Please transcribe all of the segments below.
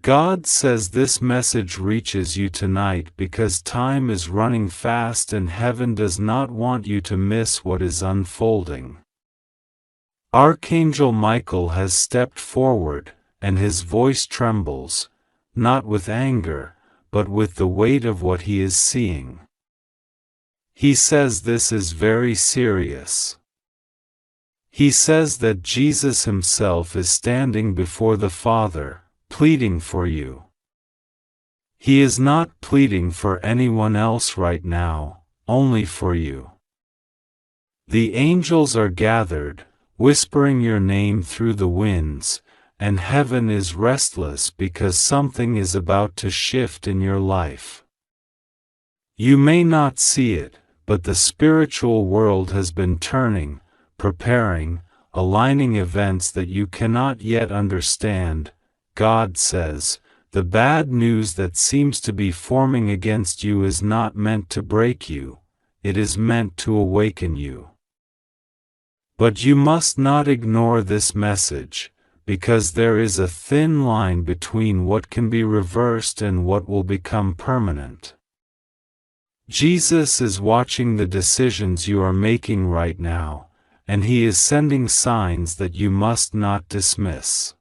God says this message reaches you tonight because time is running fast and heaven does not want you to miss what is unfolding. Archangel Michael has stepped forward, and his voice trembles, not with anger, but with the weight of what he is seeing. He says this is very serious. He says that Jesus himself is standing before the Father, pleading for you. He is not pleading for anyone else right now, only for you. The angels are gathered, whispering your name through the winds, and heaven is restless because something is about to shift in your life. You may not see it, but the spiritual world has been turning, preparing, aligning events that you cannot yet understand. God says, the bad news that seems to be forming against you is not meant to break you, it is meant to awaken you. But you must not ignore this message, because there is a thin line between what can be reversed and what will become permanent. Jesus is watching the decisions you are making right now, and he is sending signs that you must not dismiss.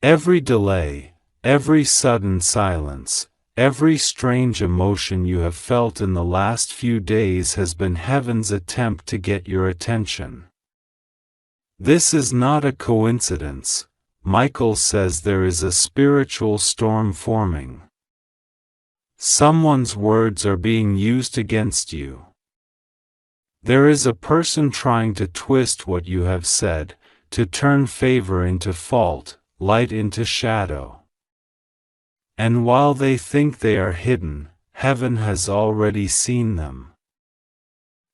Every delay, every sudden silence, every strange emotion you have felt in the last few days has been heaven's attempt to get your attention. This is not a coincidence. Michael says there is a spiritual storm forming. Someone's words are being used against you. There is a person trying to twist what you have said, to turn favor into fault, light into shadow. And while they think they are hidden, heaven has already seen them.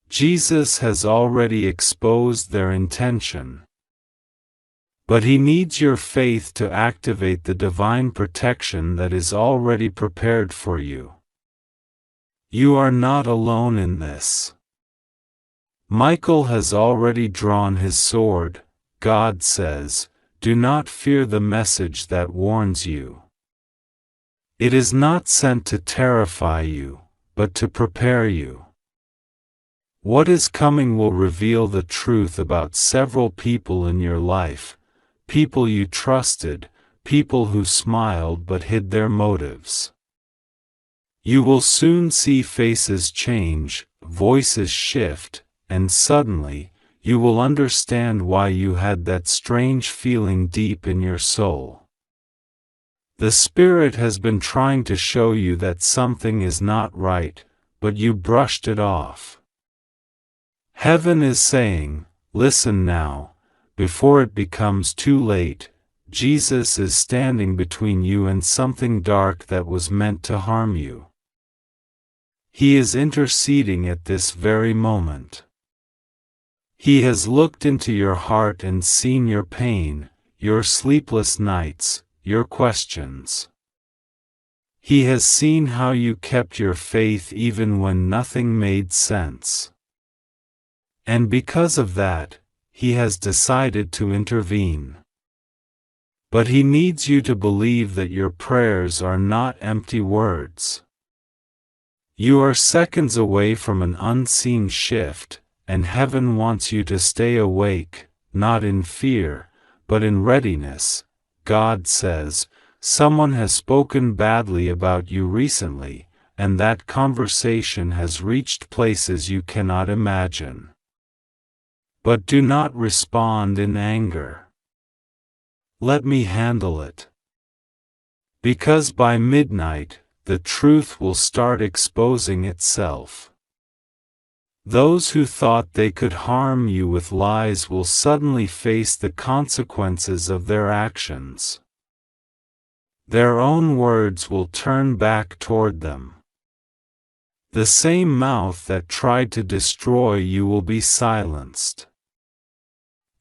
Jesus has already exposed their intention. But he needs your faith to activate the divine protection that is already prepared for you. You are not alone in this. Michael has already drawn his sword. God says, do not fear the message that warns you. It is not sent to terrify you, but to prepare you. What is coming will reveal the truth about several people in your life, people you trusted, people who smiled but hid their motives. You will soon see faces change, voices shift, and suddenly, you will understand why you had that strange feeling deep in your soul. The Spirit has been trying to show you that something is not right, but you brushed it off. Heaven is saying, listen now, before it becomes too late. Jesus is standing between you and something dark that was meant to harm you. He is interceding at this very moment. He has looked into your heart and seen your pain, your sleepless nights, your questions. He has seen how you kept your faith even when nothing made sense. And because of that, he has decided to intervene. But he needs you to believe that your prayers are not empty words. You are seconds away from an unseen shift, and heaven wants you to stay awake, not in fear, but in readiness. God says, someone has spoken badly about you recently, and that conversation has reached places you cannot imagine. But do not respond in anger. Let me handle it. Because by midnight, the truth will start exposing itself. Those who thought they could harm you with lies will suddenly face the consequences of their actions. Their own words will turn back toward them. The same mouth that tried to destroy you will be silenced.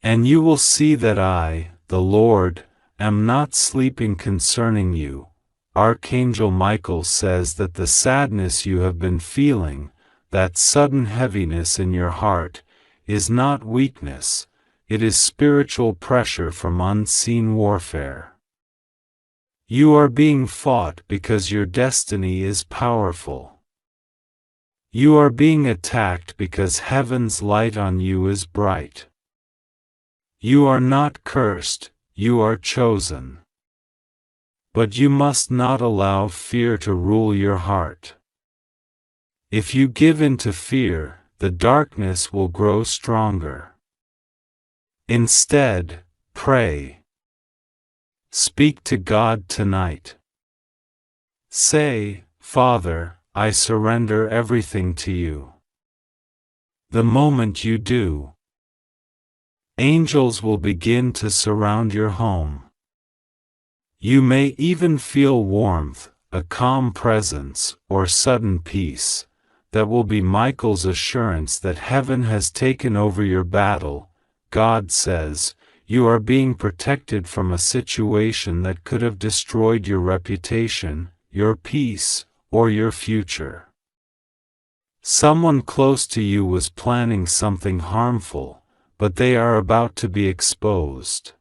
And you will see that I, the Lord, am not sleeping concerning you. Archangel Michael says that the sadness you have been feeling, that sudden heaviness in your heart, is not weakness, it is spiritual pressure from unseen warfare. You are being fought because your destiny is powerful. You are being attacked because heaven's light on you is bright. You are not cursed, you are chosen. But you must not allow fear to rule your heart. If you give in to fear, the darkness will grow stronger. Instead, pray. Speak to God tonight. Say, Father, I surrender everything to you. The moment you do, angels will begin to surround your home. You may even feel warmth, a calm presence, or sudden peace. That will be Michael's assurance that heaven has taken over your battle. God says, you are being protected from a situation that could have destroyed your reputation, your peace, or your future. Someone close to you was planning something harmful, but they are about to be exposed.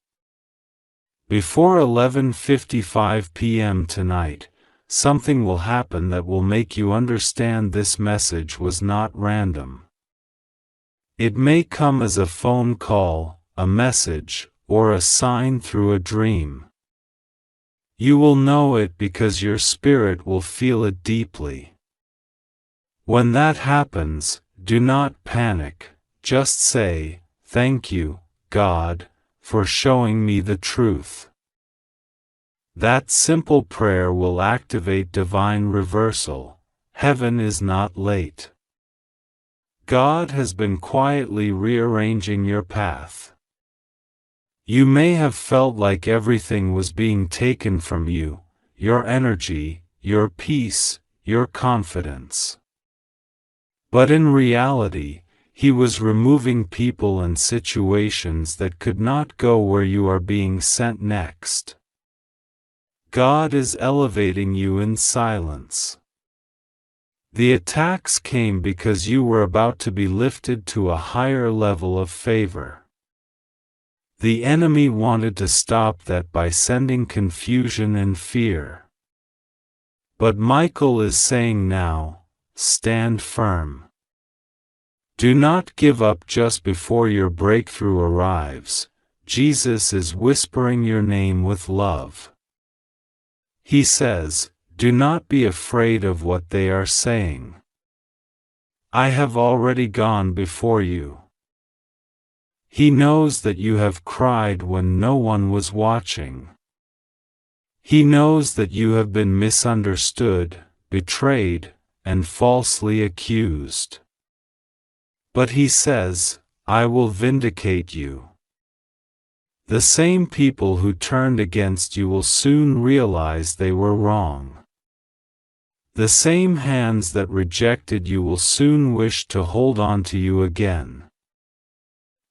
Before 11:55 p.m. tonight, something will happen that will make you understand this message was not random. It may come as a phone call, a message, or a sign through a dream. You will know it because your spirit will feel it deeply. When that happens, do not panic, just say, "Thank you, God, for showing me the truth." That simple prayer will activate divine reversal. Heaven is not late. God has been quietly rearranging your path. You may have felt like everything was being taken from you, your energy, your peace, your confidence. But in reality, He was removing people and situations that could not go where you are being sent next. God is elevating you in silence. The attacks came because you were about to be lifted to a higher level of favor. The enemy wanted to stop that by sending confusion and fear. But Michael is saying now, stand firm. Do not give up just before your breakthrough arrives. Jesus is whispering your name with love. He says, do not be afraid of what they are saying. I have already gone before you. He knows that you have cried when no one was watching. He knows that you have been misunderstood, betrayed, and falsely accused. But he says, I will vindicate you. The same people who turned against you will soon realize they were wrong. The same hands that rejected you will soon wish to hold on to you again.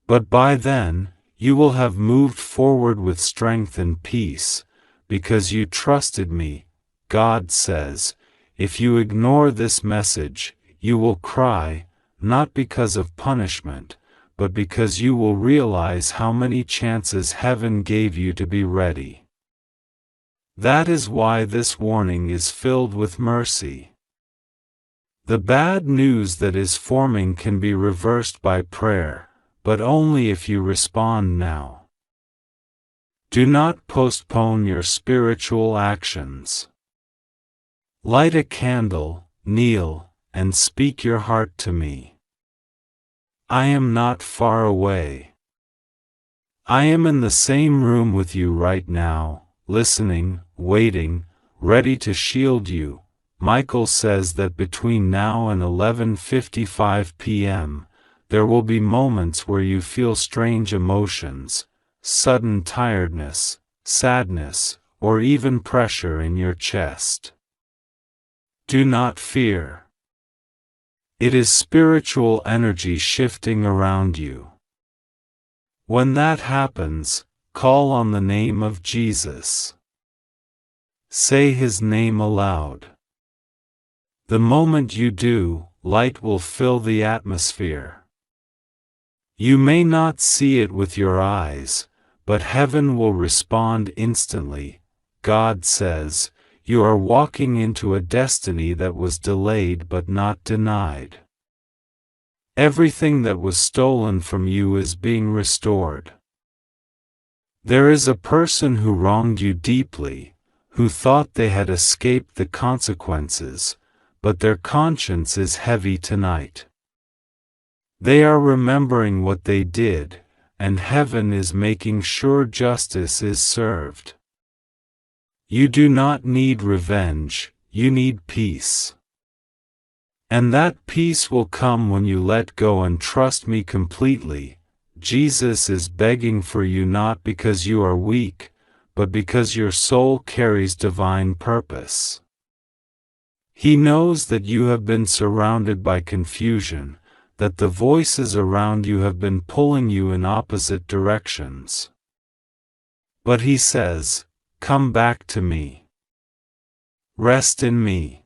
But by then, you will have moved forward with strength and peace, because you trusted me. God says, if you ignore this message, you will cry, not because of punishment, but because you will realize how many chances heaven gave you to be ready. That is why this warning is filled with mercy. The bad news that is forming can be reversed by prayer, but only if you respond now. Do not postpone your spiritual actions. Light a candle, kneel, and speak your heart to me. I am not far away. I am in the same room with you right now, listening, waiting, ready to shield you. Michael says that between now and 11:55 p.m., there will be moments where you feel strange emotions, sudden tiredness, sadness, or even pressure in your chest. Do not fear. It is spiritual energy shifting around you. When that happens, call on the name of Jesus. Say His name aloud. The moment you do, light will fill the atmosphere. You may not see it with your eyes, but heaven will respond instantly. God says, you are walking into a destiny that was delayed but not denied. Everything that was stolen from you is being restored. There is a person who wronged you deeply, who thought they had escaped the consequences, but their conscience is heavy tonight. They are remembering what they did, and heaven is making sure justice is served. You do not need revenge, you need peace. And that peace will come when you let go and trust me completely. Jesus is begging for you not because you are weak, but because your soul carries divine purpose. He knows that you have been surrounded by confusion, that the voices around you have been pulling you in opposite directions. But he says, come back to me. Rest in me.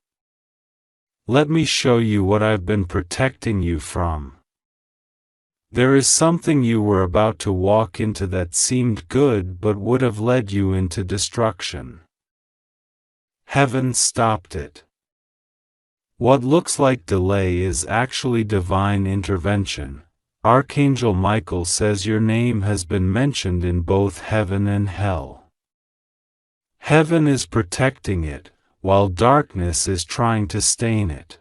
Let me show you what I've been protecting you from. There is something you were about to walk into that seemed good but would have led you into destruction. Heaven stopped it. What looks like delay is actually divine intervention. Archangel Michael says your name has been mentioned in both heaven and hell. Heaven is protecting it, while darkness is trying to stain it.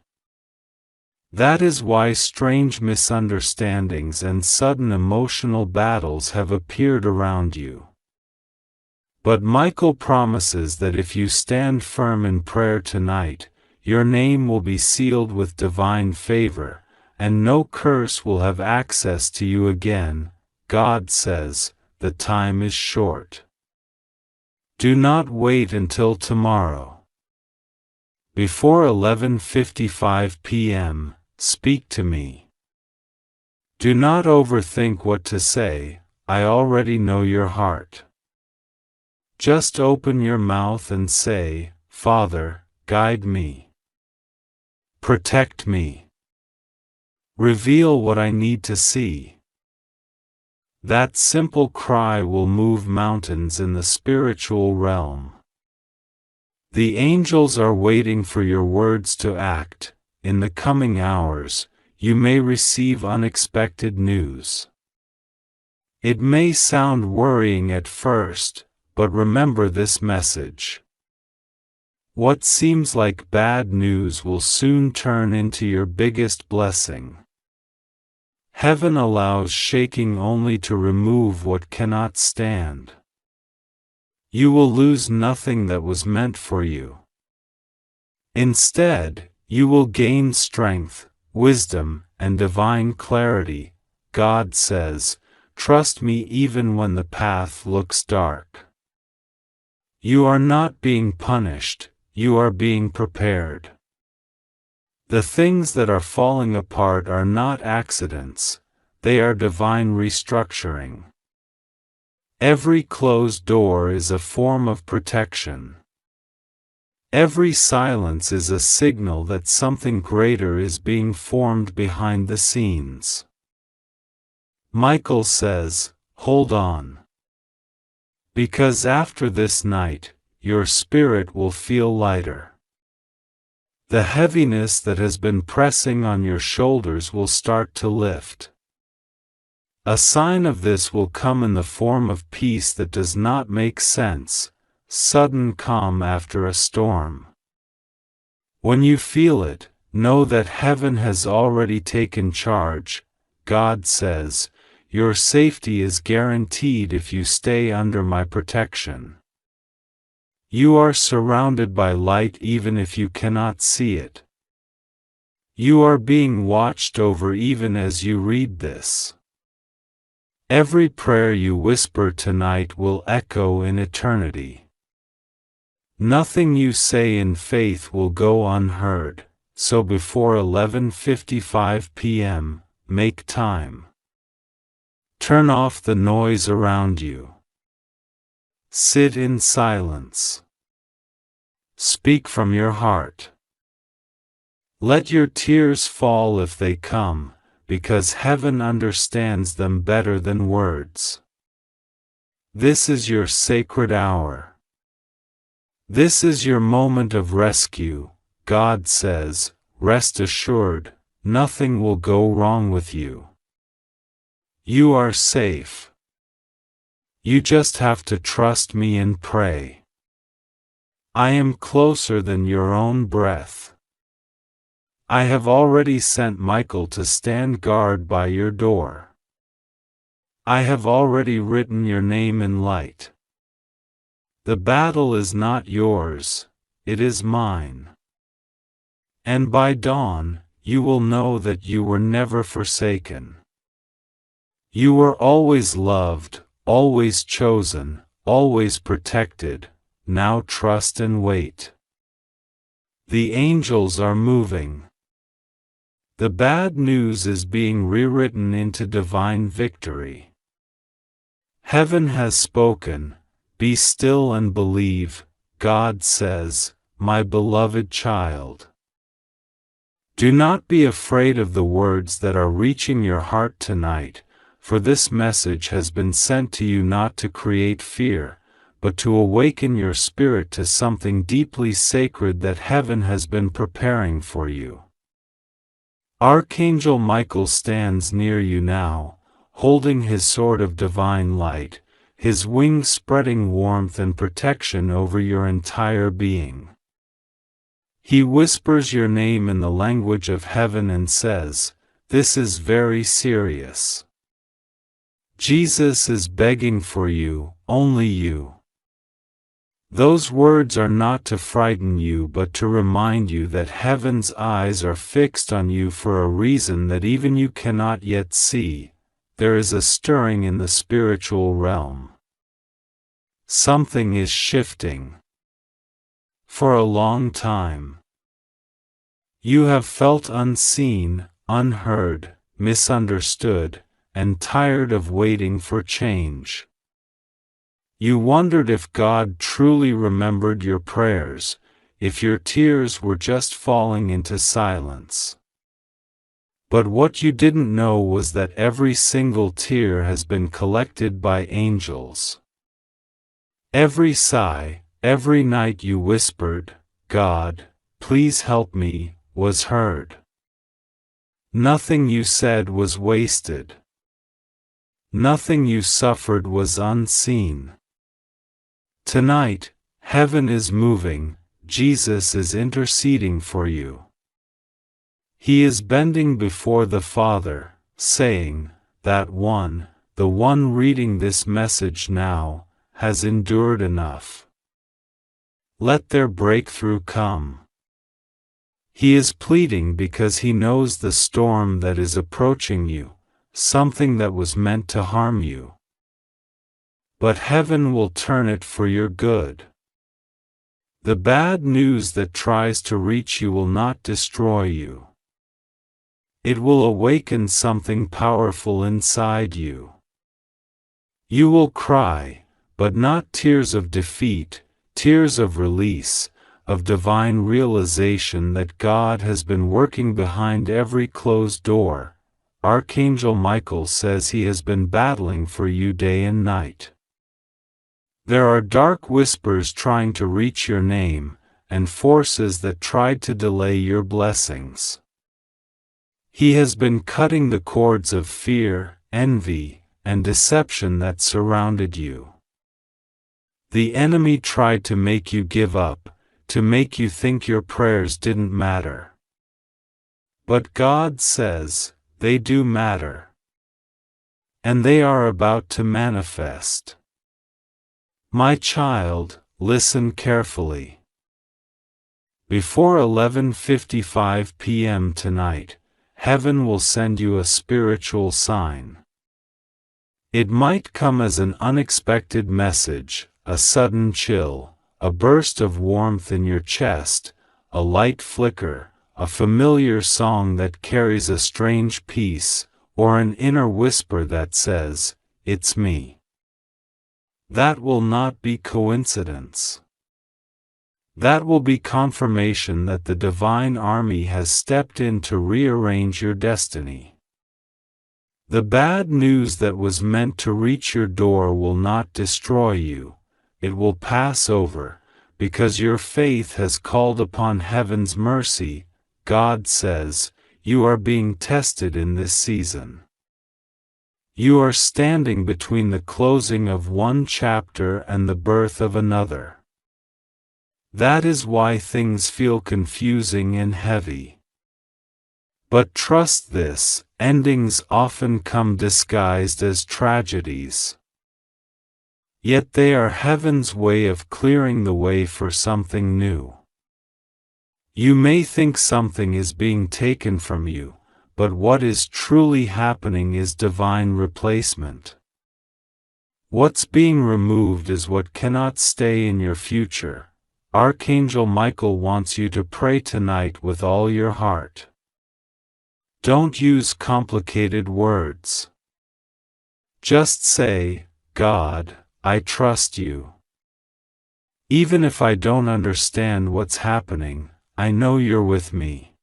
That is why strange misunderstandings and sudden emotional battles have appeared around you. But Michael promises that if you stand firm in prayer tonight, your name will be sealed with divine favor, and no curse will have access to you again. God says, the time is short. Do not wait until tomorrow. Before 11:55 p.m., speak to me. Do not overthink what to say, I already know your heart. Just open your mouth and say, Father, guide me. Protect me. Reveal what I need to see. That simple cry will move mountains in the spiritual realm. The angels are waiting for your words to act. In the coming hours, you may receive unexpected news. It may sound worrying at first, but remember this message. What seems like bad news will soon turn into your biggest blessing. Heaven allows shaking only to remove what cannot stand. You will lose nothing that was meant for you. Instead, you will gain strength, wisdom, and divine clarity. God says, trust me even when the path looks dark. You are not being punished, you are being prepared. The things that are falling apart are not accidents, they are divine restructuring. Every closed door is a form of protection. Every silence is a signal that something greater is being formed behind the scenes. Michael says, hold on. Because after this night, your spirit will feel lighter. The heaviness that has been pressing on your shoulders will start to lift. A sign of this will come in the form of peace that does not make sense, sudden calm after a storm. When you feel it, know that heaven has already taken charge. God says, your safety is guaranteed if you stay under my protection. You are surrounded by light even if you cannot see it. You are being watched over even as you read this. Every prayer you whisper tonight will echo in eternity. Nothing you say in faith will go unheard, so before 11:55 p.m., make time. Turn off the noise around you. Sit in silence. Speak from your heart. Let your tears fall if they come, because heaven understands them better than words. This is your sacred hour. This is your moment of rescue, God says. Rest assured, nothing will go wrong with you. You are safe. You just have to trust me and pray. I am closer than your own breath. I have already sent Michael to stand guard by your door. I have already written your name in light. The battle is not yours, it is mine. And by dawn, you will know that you were never forsaken. You were always loved, always chosen, always protected. Now trust and wait. The angels are moving. The bad news is being rewritten into divine victory. Heaven has spoken. Be still and believe, God says, my beloved child. Do not be afraid of the words that are reaching your heart tonight, for this message has been sent to you not to create fear, but to awaken your spirit to something deeply sacred that heaven has been preparing for you. Archangel Michael stands near you now, holding his sword of divine light, his wings spreading warmth and protection over your entire being. He whispers your name in the language of heaven and says, "This is very serious. Jesus is begging for you, only you." Those words are not to frighten you but to remind you that heaven's eyes are fixed on you for a reason that even you cannot yet see. There is a stirring in the spiritual realm. Something is shifting. For a long time, you have felt unseen, unheard, misunderstood, and tired of waiting for change. You wondered if God truly remembered your prayers, if your tears were just falling into silence. But what you didn't know was that every single tear has been collected by angels. Every sigh, every night you whispered, "God, please help me," was heard. Nothing you said was wasted. Nothing you suffered was unseen. Tonight, heaven is moving, Jesus is interceding for you. He is bending before the Father, saying, "That one, the one reading this message now, has endured enough. Let their breakthrough come." He is pleading because he knows the storm that is approaching you, something that was meant to harm you. But heaven will turn it for your good. The bad news that tries to reach you will not destroy you. It will awaken something powerful inside you. You will cry, but not tears of defeat, tears of release, of divine realization that God has been working behind every closed door. Archangel Michael says he has been battling for you day and night. There are dark whispers trying to reach your name, and forces that tried to delay your blessings. He has been cutting the cords of fear, envy, and deception that surrounded you. The enemy tried to make you give up, to make you think your prayers didn't matter. But God says, they do matter. And they are about to manifest. My child, listen carefully. Before 11:55 p.m. tonight, heaven will send you a spiritual sign. It might come as an unexpected message, a sudden chill, a burst of warmth in your chest, a light flicker, a familiar song that carries a strange peace, or an inner whisper that says, "It's me." That will not be coincidence. That will be confirmation that the divine army has stepped in to rearrange your destiny. The bad news that was meant to reach your door will not destroy you. It will pass over, because your faith has called upon heaven's mercy. God says, you are being tested in this season. You are standing between the closing of one chapter and the birth of another. That is why things feel confusing and heavy. But trust this, endings often come disguised as tragedies. Yet they are heaven's way of clearing the way for something new. You may think something is being taken from you, but what is truly happening is divine replacement. What's being removed is what cannot stay in your future. Archangel Michael wants you to pray tonight with all your heart. Don't use complicated words. Just say, God, I trust you. Even if I don't understand what's happening, I know you're with me.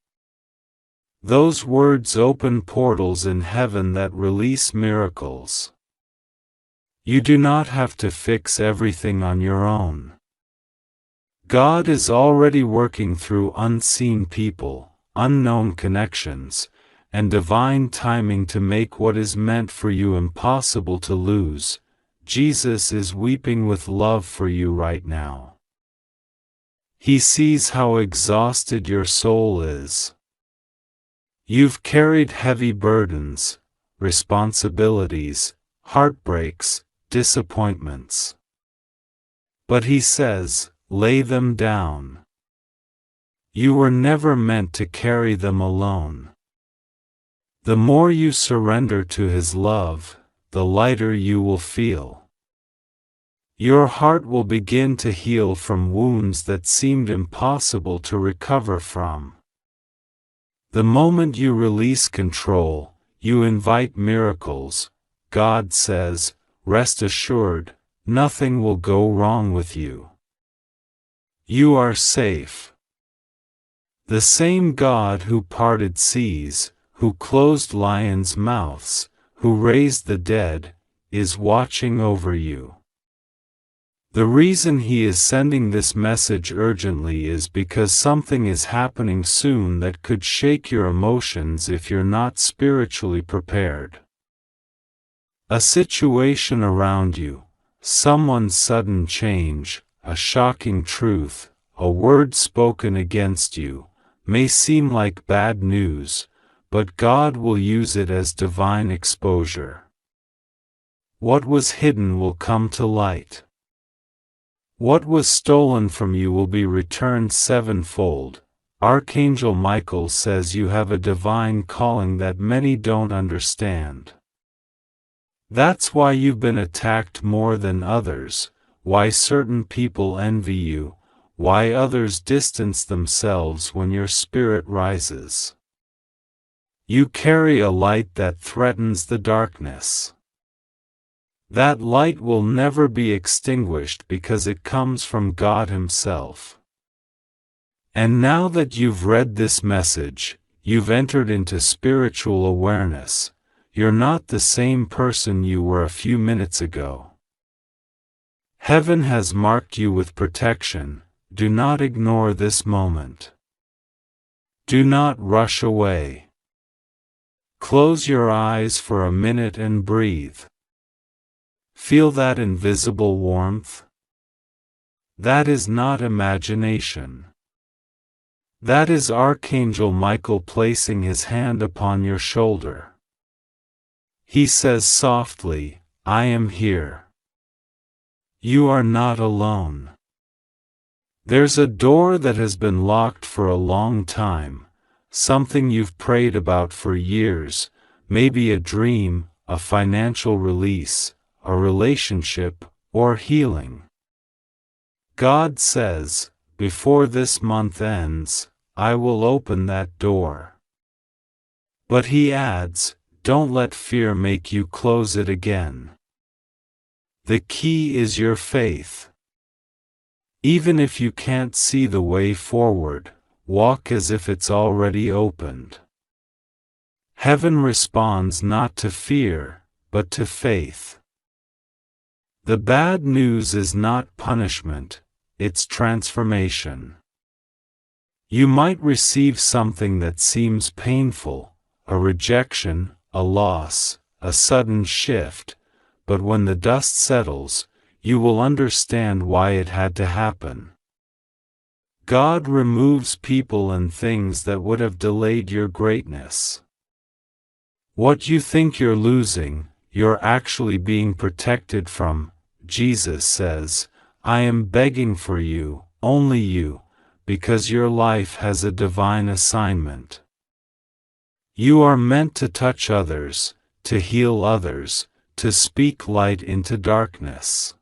Those words open portals in heaven that release miracles. You do not have to fix everything on your own. God is already working through unseen people, unknown connections, and divine timing to make what is meant for you impossible to lose. Jesus is weeping with love for you right now. He sees how exhausted your soul is. You've carried heavy burdens, responsibilities, heartbreaks, disappointments. But he says, lay them down. You were never meant to carry them alone. The more you surrender to his love, the lighter you will feel. Your heart will begin to heal from wounds that seemed impossible to recover from. The moment you release control, you invite miracles. God says, rest assured, nothing will go wrong with you. You are safe. The same God who parted seas, who closed lions' mouths, who raised the dead, is watching over you. The reason he is sending this message urgently is because something is happening soon that could shake your emotions if you're not spiritually prepared. A situation around you, someone's sudden change, a shocking truth, a word spoken against you, may seem like bad news, but God will use it as divine exposure. What was hidden will come to light. What was stolen from you will be returned sevenfold. Archangel Michael says you have a divine calling that many don't understand. That's why you've been attacked more than others, why certain people envy you, why others distance themselves when your spirit rises. You carry a light that threatens the darkness. That light will never be extinguished because it comes from God Himself. And now that you've read this message, you've entered into spiritual awareness. You're not the same person you were a few minutes ago. Heaven has marked you with protection. Do not ignore this moment. Do not rush away. Close your eyes for a minute and breathe. Feel that invisible warmth? That is not imagination. That is Archangel Michael placing his hand upon your shoulder. He says softly, I am here. You are not alone. There's a door that has been locked for a long time, something you've prayed about for years, maybe a dream, a financial release, a relationship, or healing. God says, before this month ends, I will open that door. But He adds, don't let fear make you close it again. The key is your faith. Even if you can't see the way forward, walk as if it's already opened. Heaven responds not to fear, but to faith. The bad news is not punishment, its transformation. You might receive something that seems painful, a rejection, a loss, a sudden shift, but when the dust settles, you will understand why it had to happen. God removes people and things that would have delayed your greatness. What you think you're losing, you're actually being protected from. Jesus says, "I am begging for you, only you, because your life has a divine assignment. You are meant to touch others, to heal others, to speak light into darkness.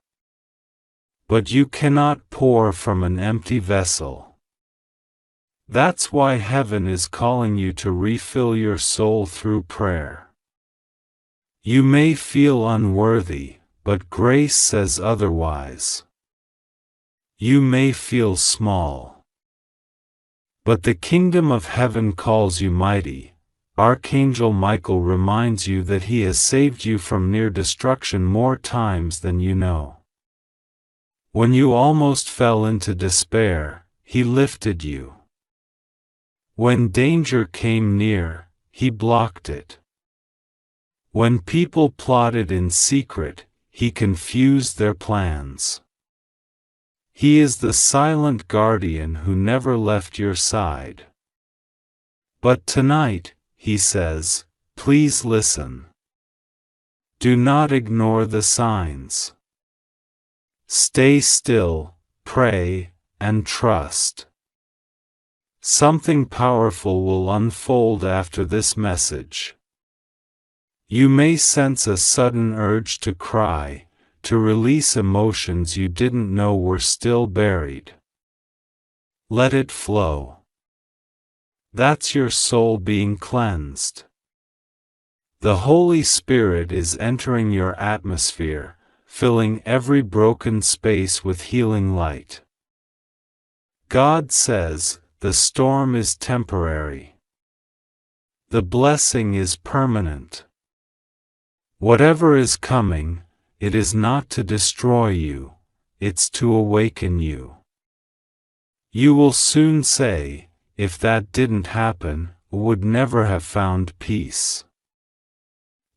But you cannot pour from an empty vessel. That's why heaven is calling you to refill your soul through prayer. You may feel unworthy, but grace says otherwise. You may feel small, but the kingdom of heaven calls you mighty. Archangel Michael reminds you that he has saved you from near destruction more times than you know. When you almost fell into despair, he lifted you. When danger came near, he blocked it. When people plotted in secret, he confused their plans. He is the silent guardian who never left your side. But tonight, he says, please listen. Do not ignore the signs. Stay still, pray, and trust. Something powerful will unfold after this message. You may sense a sudden urge to cry, to release emotions you didn't know were still buried. Let it flow. That's your soul being cleansed. The Holy Spirit is entering your atmosphere, filling every broken space with healing light. God says, the storm is temporary. The blessing is permanent. Whatever is coming, it is not to destroy you, it's to awaken you. You will soon say, if that didn't happen, would never have found peace.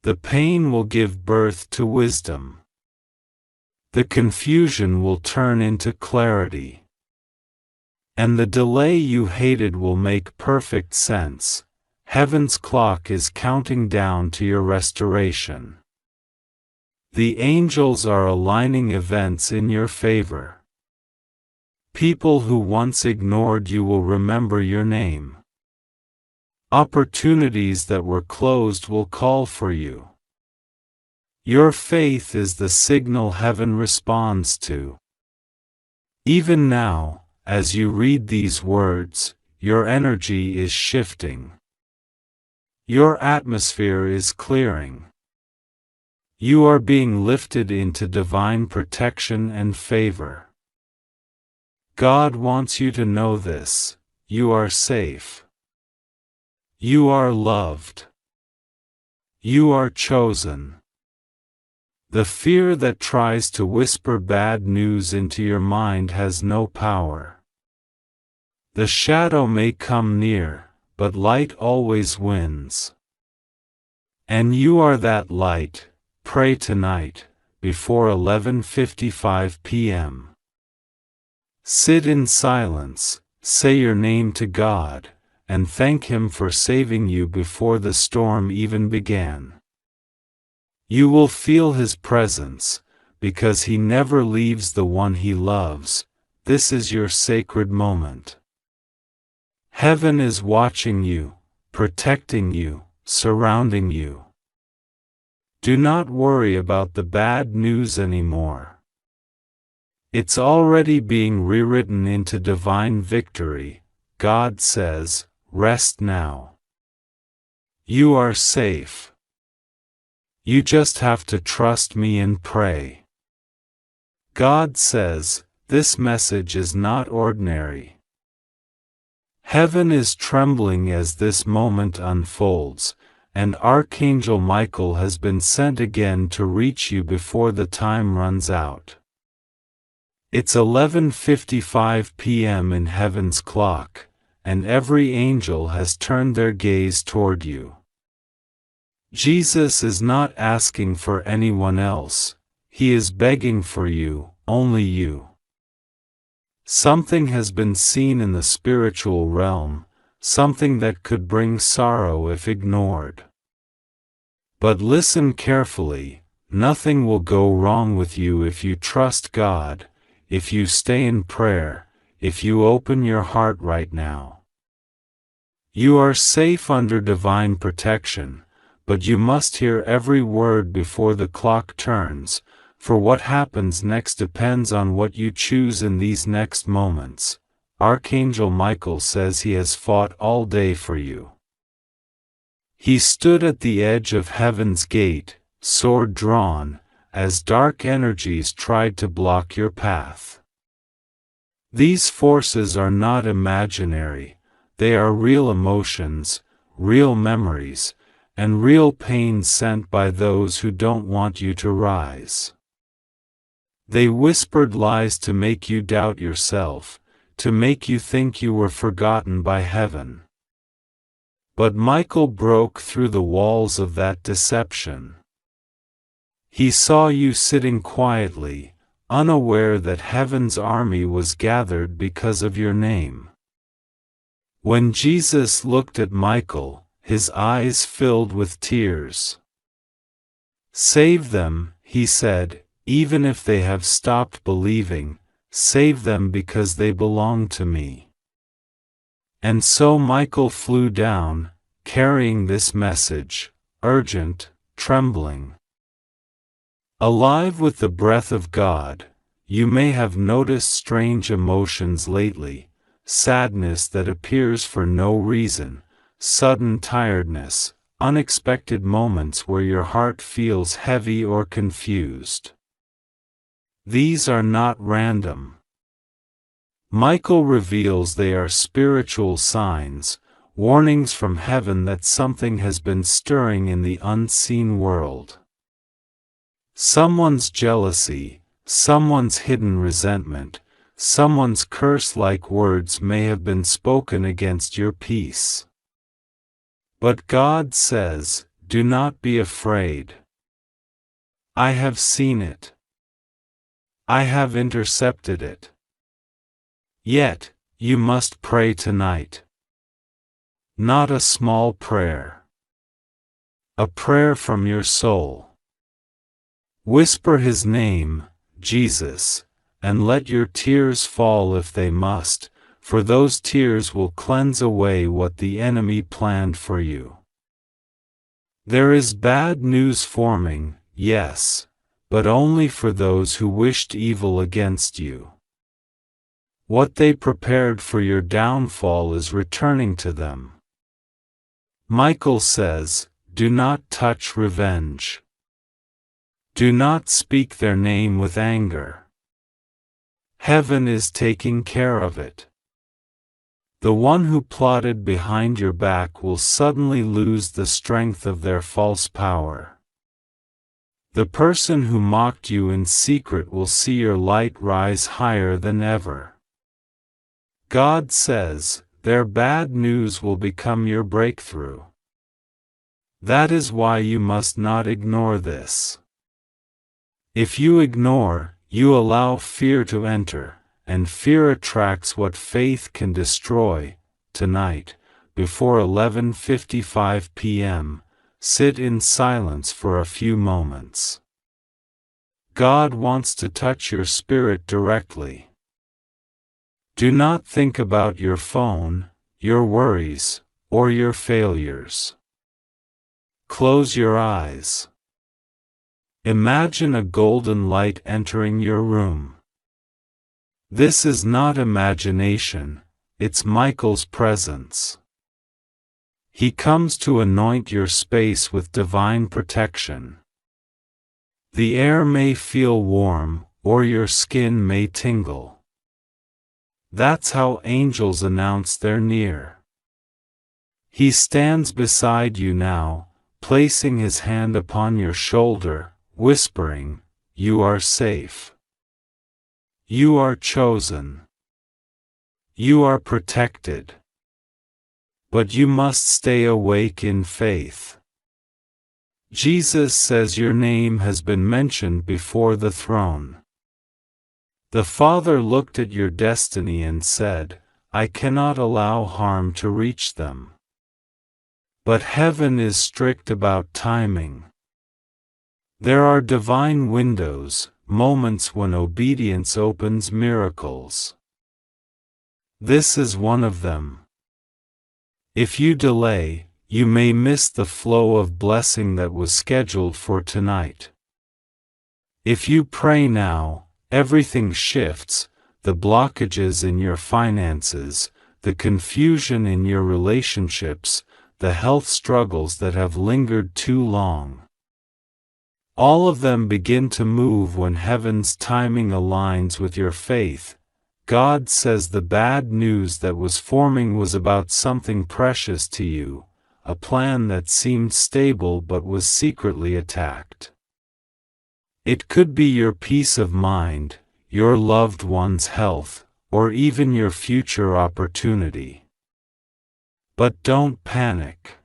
The pain will give birth to wisdom. The confusion will turn into clarity. And the delay you hated will make perfect sense. Heaven's clock is counting down to your restoration. The angels are aligning events in your favor. People who once ignored you will remember your name. Opportunities that were closed will call for you. Your faith is the signal heaven responds to. Even now, as you read these words, your energy is shifting. Your atmosphere is clearing. You are being lifted into divine protection and favor. God wants you to know this: you are safe. You are loved. You are chosen. The fear that tries to whisper bad news into your mind has no power. The shadow may come near, but light always wins. And you are that light. Pray tonight, before 11:55 p.m. Sit in silence, say your name to God, and thank Him for saving you before the storm even began. You will feel His presence, because He never leaves the one He loves. This is your sacred moment. Heaven is watching you, protecting you, surrounding you. Do not worry about the bad news anymore. It's already being rewritten into divine victory. God says, rest now. You are safe. You just have to trust me and pray. God says, this message is not ordinary. Heaven is trembling as this moment unfolds, and Archangel Michael has been sent again to reach you before the time runs out. It's 11:55 p.m. in heaven's clock, and every angel has turned their gaze toward you. Jesus is not asking for anyone else, he is begging for you, only you. Something has been seen in the spiritual realm, something that could bring sorrow if ignored. But listen carefully, nothing will go wrong with you if you trust God, if you stay in prayer, if you open your heart right now. You are safe under divine protection, but you must hear every word before the clock turns, for what happens next depends on what you choose in these next moments. Archangel Michael says he has fought all day for you. He stood at the edge of heaven's gate, sword drawn, as dark energies tried to block your path. These forces are not imaginary, they are real emotions, real memories, and real pain sent by those who don't want you to rise. They whispered lies to make you doubt yourself, to make you think you were forgotten by heaven. But Michael broke through the walls of that deception. He saw you sitting quietly, unaware that heaven's army was gathered because of your name. When Jesus looked at Michael, his eyes filled with tears. "Save them," he said, "even if they have stopped believing, save them because they belong to me." And so Michael flew down, carrying this message, urgent, trembling. Alive with the breath of God, you may have noticed strange emotions lately, sadness that appears for no reason, sudden tiredness, unexpected moments where your heart feels heavy or confused. These are not random. Michael reveals they are spiritual signs, warnings from heaven that something has been stirring in the unseen world. Someone's jealousy, someone's hidden resentment, someone's curse-like words may have been spoken against your peace. But God says, "Do not be afraid. I have seen it. I have intercepted it. Yet, you must pray tonight. Not a small prayer. A prayer from your soul. Whisper his name, Jesus, and let your tears fall if they must, for those tears will cleanse away what the enemy planned for you. There is bad news forming, yes, but only for those who wished evil against you. What they prepared for your downfall is returning to them. Michael says, do not touch revenge. Do not speak their name with anger. Heaven is taking care of it. The one who plotted behind your back will suddenly lose the strength of their false power. The person who mocked you in secret will see your light rise higher than ever. God says, their bad news will become your breakthrough. That is why you must not ignore this. If you ignore, you allow fear to enter, and fear attracts what faith can destroy. Tonight, before 11:55 p.m., sit in silence for a few moments. God wants to touch your spirit directly. Do not think about your phone, your worries, or your failures. Close your eyes. Imagine a golden light entering your room. This is not imagination, it's Michael's presence. He comes to anoint your space with divine protection. The air may feel warm, or your skin may tingle. That's how angels announce they're near. He stands beside you now, placing his hand upon your shoulder, whispering, "You are safe. You are chosen. You are protected. But you must stay awake in faith. Jesus says your name has been mentioned before the throne. The Father looked at your destiny and said, I cannot allow harm to reach them. But heaven is strict about timing. There are divine windows, moments when obedience opens miracles. This is one of them. If you delay, you may miss the flow of blessing that was scheduled for tonight. If you pray now, everything shifts, the blockages in your finances, the confusion in your relationships, the health struggles that have lingered too long. All of them begin to move when heaven's timing aligns with your faith. God says the bad news that was forming was about something precious to you, a plan that seemed stable but was secretly attacked. It could be your peace of mind, your loved one's health, or even your future opportunity. But don't panic.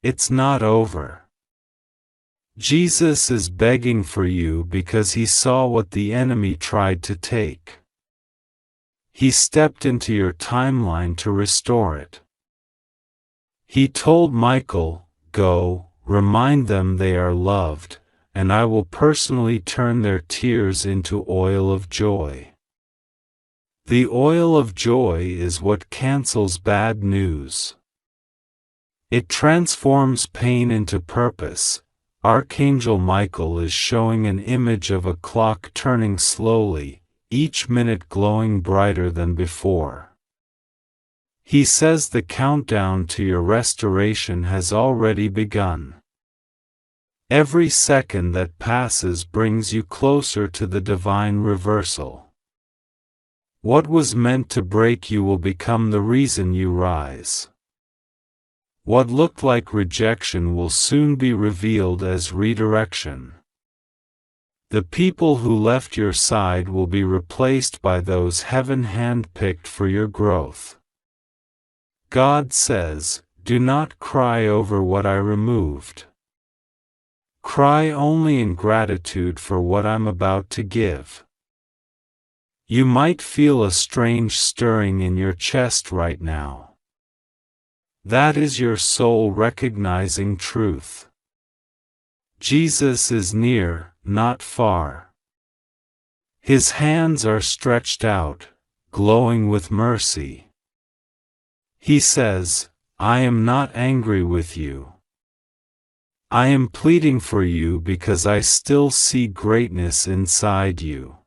It's not over. Jesus is begging for you because he saw what the enemy tried to take. He stepped into your timeline to restore it. He told Michael, Go, remind them they are loved, and I will personally turn their tears into oil of joy. The oil of joy is what cancels bad news. It transforms pain into purpose. Archangel Michael is showing an image of a clock turning slowly, each minute glowing brighter than before. He says the countdown to your restoration has already begun. Every second that passes brings you closer to the divine reversal. What was meant to break you will become the reason you rise. What looked like rejection will soon be revealed as redirection. The people who left your side will be replaced by those heaven handpicked for your growth. God says, Do not cry over what I removed. Cry only in gratitude for what I'm about to give. You might feel a strange stirring in your chest right now. That is your soul recognizing truth. Jesus is near, not far. His hands are stretched out, glowing with mercy. He says, I am not angry with you. I am pleading for you because I still see greatness inside you.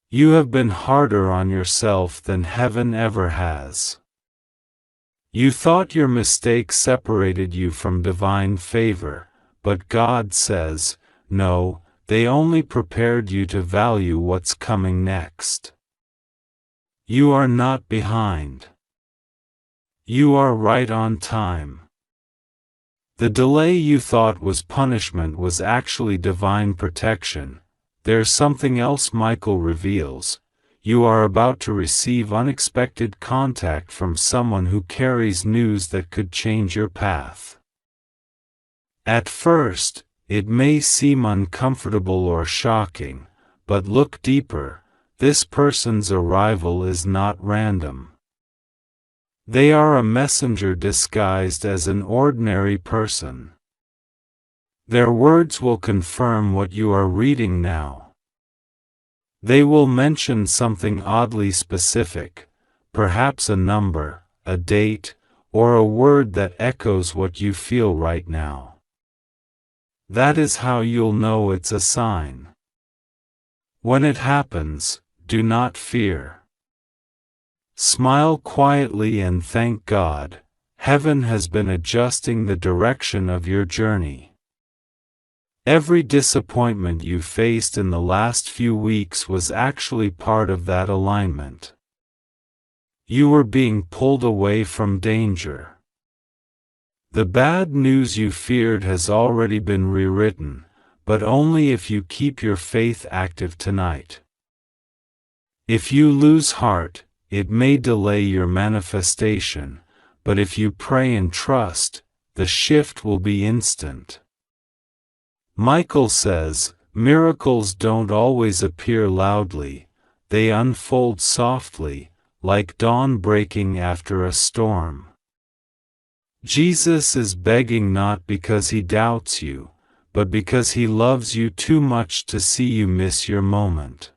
You have been harder on yourself than heaven ever has. You thought your mistake separated you from divine favor, but God says, no, they only prepared you to value what's coming next. You are not behind. You are right on time. The delay you thought was punishment was actually divine protection. There's something else Michael reveals. You are about to receive unexpected contact from someone who carries news that could change your path. At first, it may seem uncomfortable or shocking, but look deeper. This person's arrival is not random. They are a messenger disguised as an ordinary person. Their words will confirm what you are reading now. They will mention something oddly specific, perhaps a number, a date, or a word that echoes what you feel right now. That is how you'll know it's a sign. When it happens, do not fear. Smile quietly and thank God. Heaven has been adjusting the direction of your journey. Every disappointment you faced in the last few weeks was actually part of that alignment. You were being pulled away from danger. The bad news you feared has already been rewritten, but only if you keep your faith active tonight. If you lose heart, it may delay your manifestation, but if you pray and trust, the shift will be instant. Michael says, miracles don't always appear loudly, they unfold softly, like dawn breaking after a storm. Jesus is begging not because he doubts you, but because he loves you too much to see you miss your moment.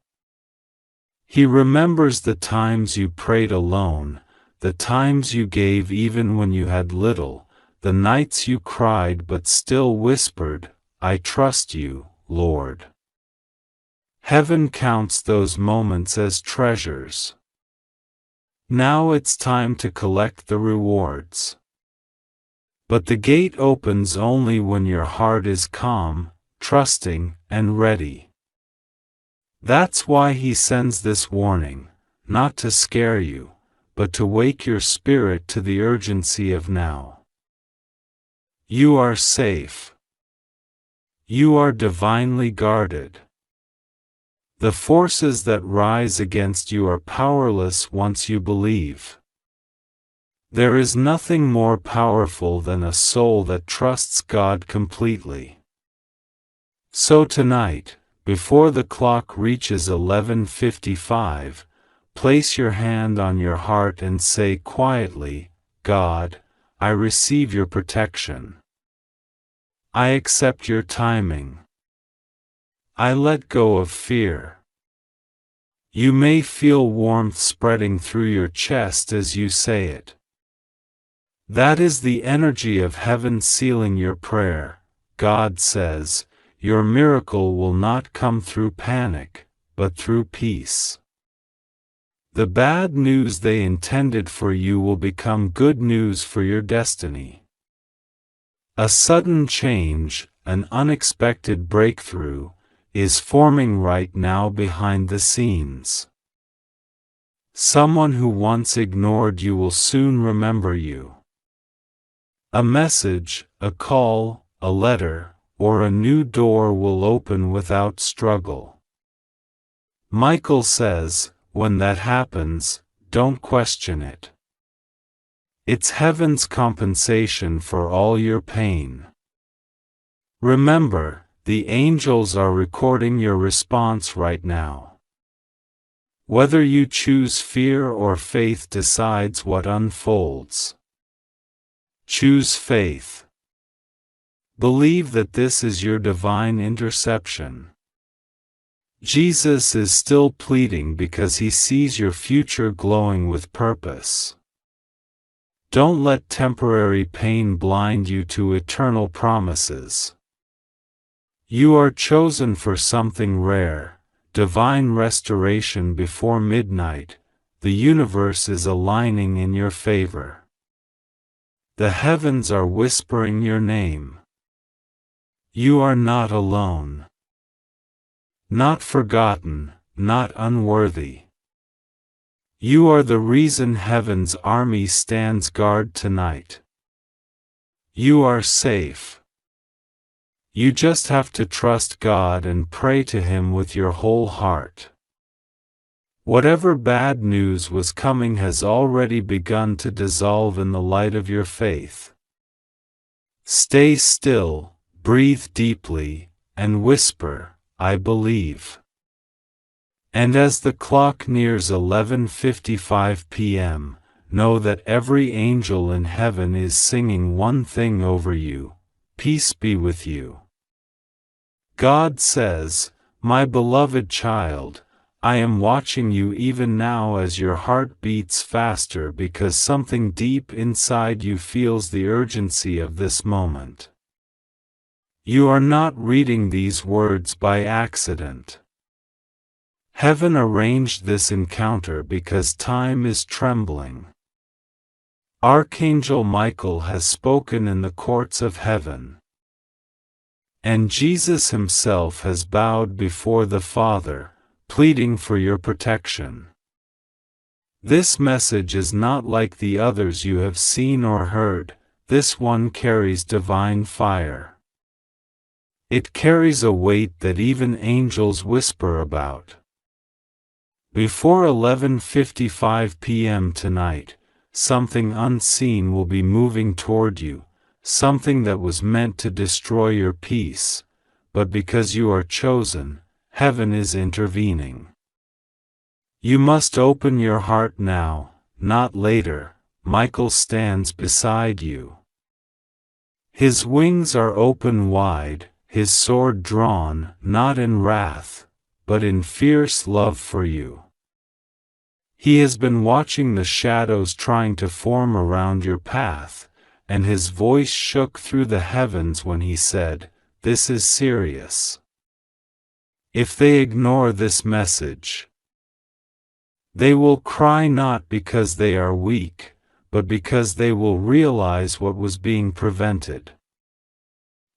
He remembers the times you prayed alone, the times you gave even when you had little, the nights you cried but still whispered, "I trust you, Lord." Heaven counts those moments as treasures. Now it's time to collect the rewards. But the gate opens only when your heart is calm, trusting, and ready. That's why he sends this warning, not to scare you, but to wake your spirit to the urgency of now. You are safe. You are divinely guarded. The forces that rise against you are powerless once you believe. There is nothing more powerful than a soul that trusts God completely. So tonight, before the clock reaches 11:55, place your hand on your heart and say quietly, "God, I receive your protection. I accept your timing. I let go of fear." You may feel warmth spreading through your chest as you say it. That is the energy of heaven sealing your prayer. God says, your miracle will not come through panic, but through peace. The bad news they intended for you will become good news for your destiny. A sudden change, an unexpected breakthrough, is forming right now behind the scenes. Someone who once ignored you will soon remember you. A message, a call, a letter, or a new door will open without struggle. Michael says, when that happens, don't question it. It's heaven's compensation for all your pain. Remember, the angels are recording your response right now. Whether you choose fear or faith decides what unfolds. Choose faith. Believe that this is your divine interception. Jesus is still pleading because he sees your future glowing with purpose. Don't let temporary pain blind you to eternal promises. You are chosen for something rare, divine restoration before midnight. The universe is aligning in your favor. The heavens are whispering your name. You are not alone. Not forgotten, not unworthy. You are the reason heaven's army stands guard tonight. You are safe. You just have to trust God and pray to Him with your whole heart. Whatever bad news was coming has already begun to dissolve in the light of your faith. Stay still, breathe deeply, and whisper, "I believe." And as the clock nears 11:55 p.m., know that every angel in heaven is singing one thing over you: peace be with you. God says, "My beloved child, I am watching you even now as your heart beats faster because something deep inside you feels the urgency of this moment." You are not reading these words by accident. Heaven arranged this encounter because time is trembling. Archangel Michael has spoken in the courts of heaven. And Jesus himself has bowed before the Father, pleading for your protection. This message is not like the others you have seen or heard. This one carries divine fire. It carries a weight that even angels whisper about. Before 11:55 p.m. tonight, something unseen will be moving toward you, something that was meant to destroy your peace, but because you are chosen, heaven is intervening. You must open your heart now, not later. Michael stands beside you. His wings are open wide, his sword drawn, not in wrath, but in fierce love for you. He has been watching the shadows trying to form around your path, and his voice shook through the heavens when he said, "This is serious." If they ignore this message, they will cry not because they are weak, but because they will realize what was being prevented.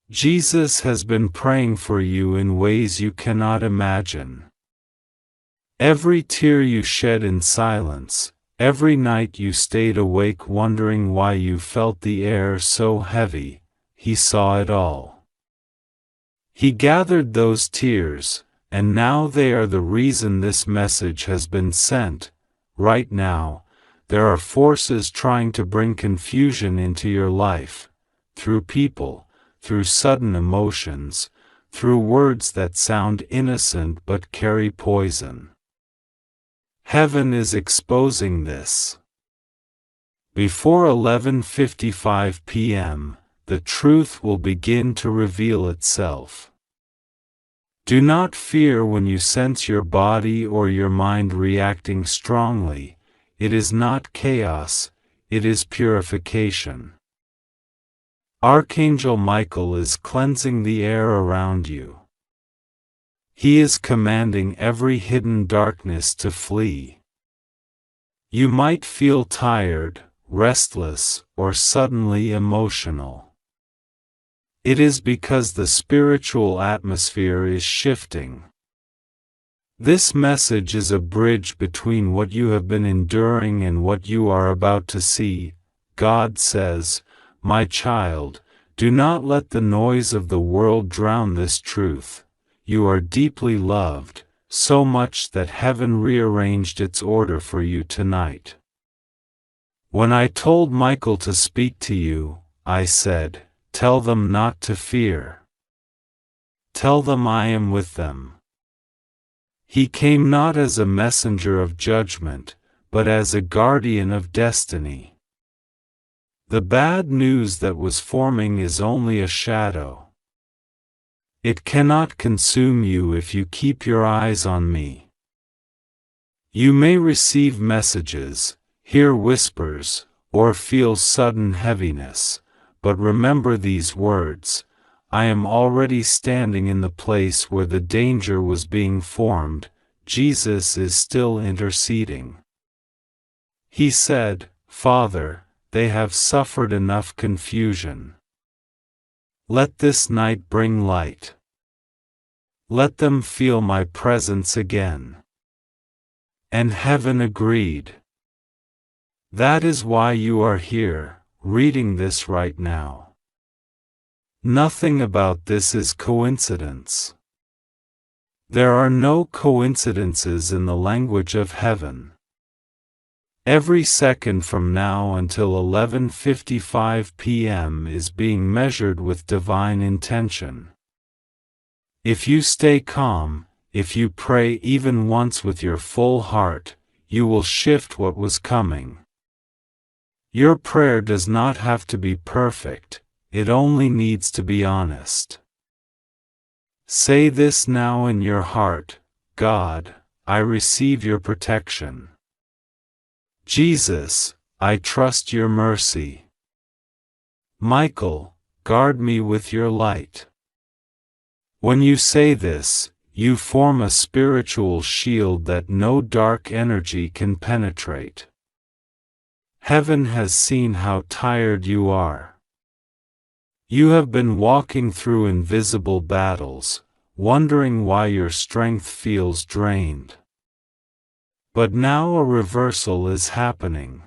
Jesus has been praying for you in ways you cannot imagine. Every tear you shed in silence, every night you stayed awake wondering why you felt the air so heavy, he saw it all. He gathered those tears, and now they are the reason this message has been sent. Right now, there are forces trying to bring confusion into your life, through people, through sudden emotions, through words that sound innocent but carry poison. Heaven is exposing this. Before 11:55 p.m., the truth will begin to reveal itself. Do not fear when you sense your body or your mind reacting strongly. It is not chaos, it is purification. Archangel Michael is cleansing the air around you. He is commanding every hidden darkness to flee. You might feel tired, restless, or suddenly emotional. It is because the spiritual atmosphere is shifting. This message is a bridge between what you have been enduring and what you are about to see. God says, "My child, do not let the noise of the world drown this truth. You are deeply loved, so much that heaven rearranged its order for you tonight." When I told Michael to speak to you, I said, "Tell them not to fear. Tell them I am with them." He came not as a messenger of judgment, but as a guardian of destiny. The bad news that was forming is only a shadow. It cannot consume you if you keep your eyes on me. You may receive messages, hear whispers, or feel sudden heaviness, but remember these words: I am already standing in the place where the danger was being formed. Jesus is still interceding. He said, "Father, they have suffered enough confusion. Let this night bring light. Let them feel my presence again." And heaven agreed. That is why you are here, reading this right now. Nothing about this is coincidence. There are no coincidences in the language of heaven. Every second from now until 11:55 p.m. is being measured with divine intention. If you stay calm, if you pray even once with your full heart, you will shift what was coming. Your prayer does not have to be perfect, it only needs to be honest. Say this now in your heart: God, I receive your protection. Jesus, I trust your mercy. Michael, guard me with your light. When you say this, you form a spiritual shield that no dark energy can penetrate. Heaven has seen how tired you are. You have been walking through invisible battles, wondering why your strength feels drained. But now a reversal is happening.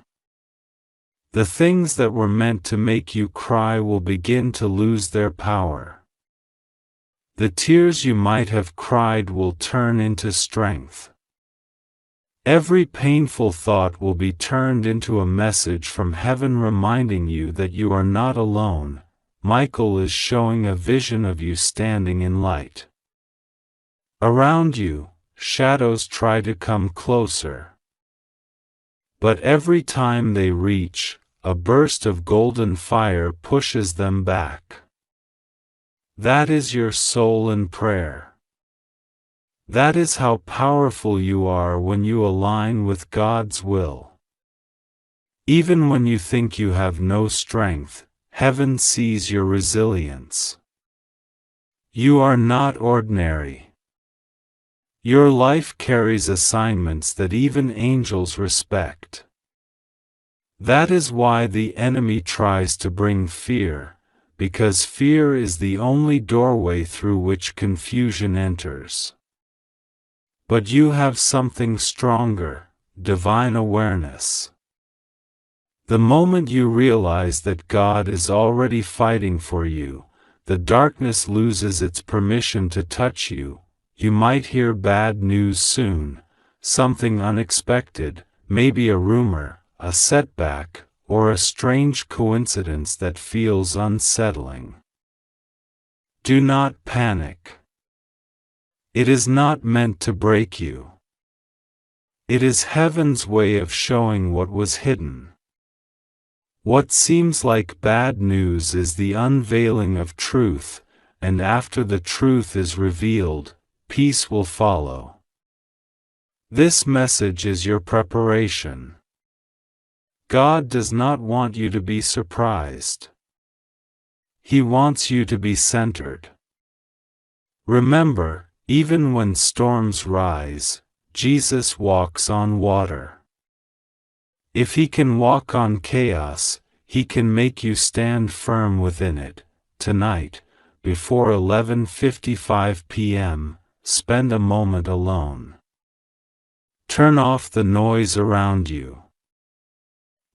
The things that were meant to make you cry will begin to lose their power. The tears you might have cried will turn into strength. Every painful thought will be turned into a message from heaven reminding you that you are not alone. Michael is showing a vision of you standing in light. Around you, shadows try to come closer. But every time they reach, a burst of golden fire pushes them back. That is your soul in prayer. That is how powerful you are when you align with God's will. Even when you think you have no strength, heaven sees your resilience. You are not ordinary. Your life carries assignments that even angels respect. That is why the enemy tries to bring fear, because fear is the only doorway through which confusion enters. But you have something stronger, divine awareness. The moment you realize that God is already fighting for you, the darkness loses its permission to touch you. You might hear bad news soon, something unexpected, maybe a rumor, a setback, or a strange coincidence that feels unsettling. Do not panic. It is not meant to break you. It is heaven's way of showing what was hidden. What seems like bad news is the unveiling of truth, and after the truth is revealed, peace will follow. This message is your preparation. God does not want you to be surprised. He wants you to be centered. Remember, even when storms rise, Jesus walks on water. If He can walk on chaos, He can make you stand firm within it. Tonight, before 11:55 p.m., spend a moment alone. Turn off the noise around you.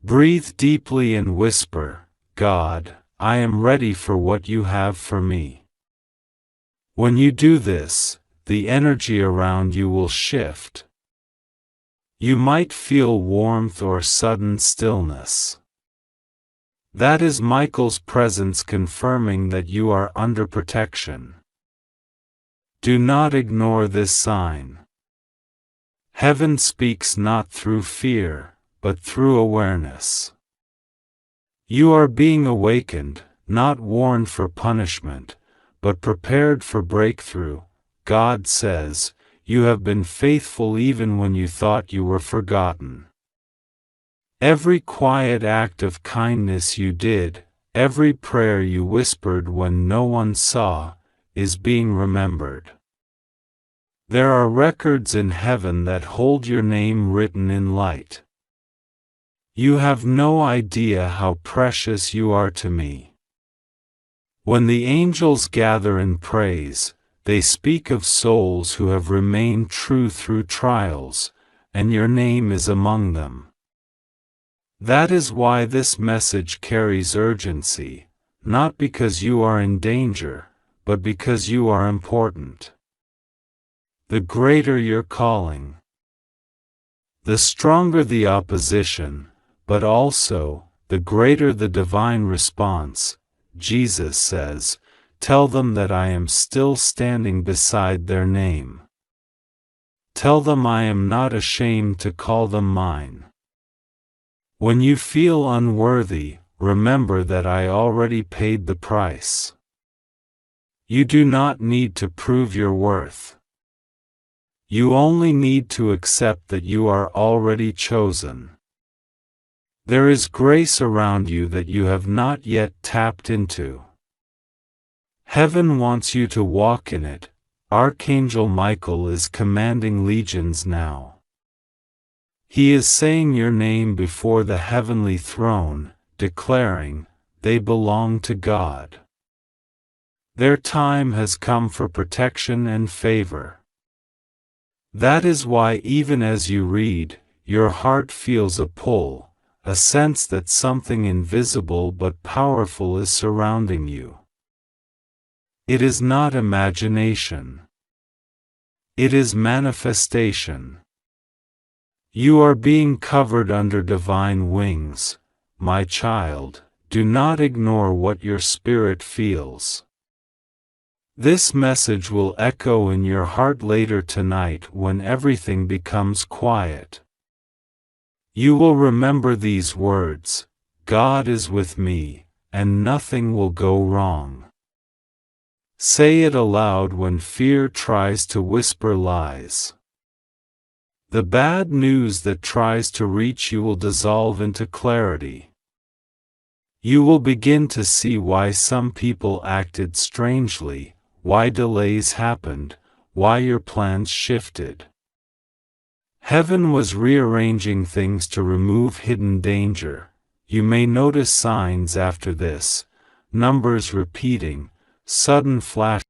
Breathe deeply and whisper, God, I am ready for what you have for me. When you do this, the energy around you will shift. You might feel warmth or sudden stillness. That is Michael's presence confirming that you are under protection. Do not ignore this sign. Heaven speaks not through fear, but through awareness. You are being awakened, not warned for punishment, but prepared for breakthrough. God says, you have been faithful even when you thought you were forgotten. Every quiet act of kindness you did, every prayer you whispered when no one saw, is being remembered. There are records in heaven that hold your name written in light. You have no idea how precious you are to me. When the angels gather in praise, they speak of souls who have remained true through trials, and your name is among them. That is why this message carries urgency, not because you are in danger, but because you are important. The greater your calling, the stronger the opposition, but also, the greater the divine response. Jesus says, tell them that I am still standing beside their name. Tell them I am not ashamed to call them mine. When you feel unworthy, remember that I already paid the price. You do not need to prove your worth. You only need to accept that you are already chosen. There is grace around you that you have not yet tapped into. Heaven wants you to walk in it. Archangel Michael is commanding legions now. He is saying your name before the heavenly throne, declaring, they belong to God. Their time has come for protection and favor. That is why even as you read, your heart feels a pull, a sense that something invisible but powerful is surrounding you. It is not imagination. It is manifestation. You are being covered under divine wings, my child. Do not ignore what your spirit feels. This message will echo in your heart later tonight when everything becomes quiet. You will remember these words: God is with me, and nothing will go wrong. Say it aloud when fear tries to whisper lies. The bad news that tries to reach you will dissolve into clarity. You will begin to see why some people acted strangely, why delays happened, why your plans shifted. Heaven was rearranging things to remove hidden danger. You may notice signs after this: numbers repeating, sudden flashes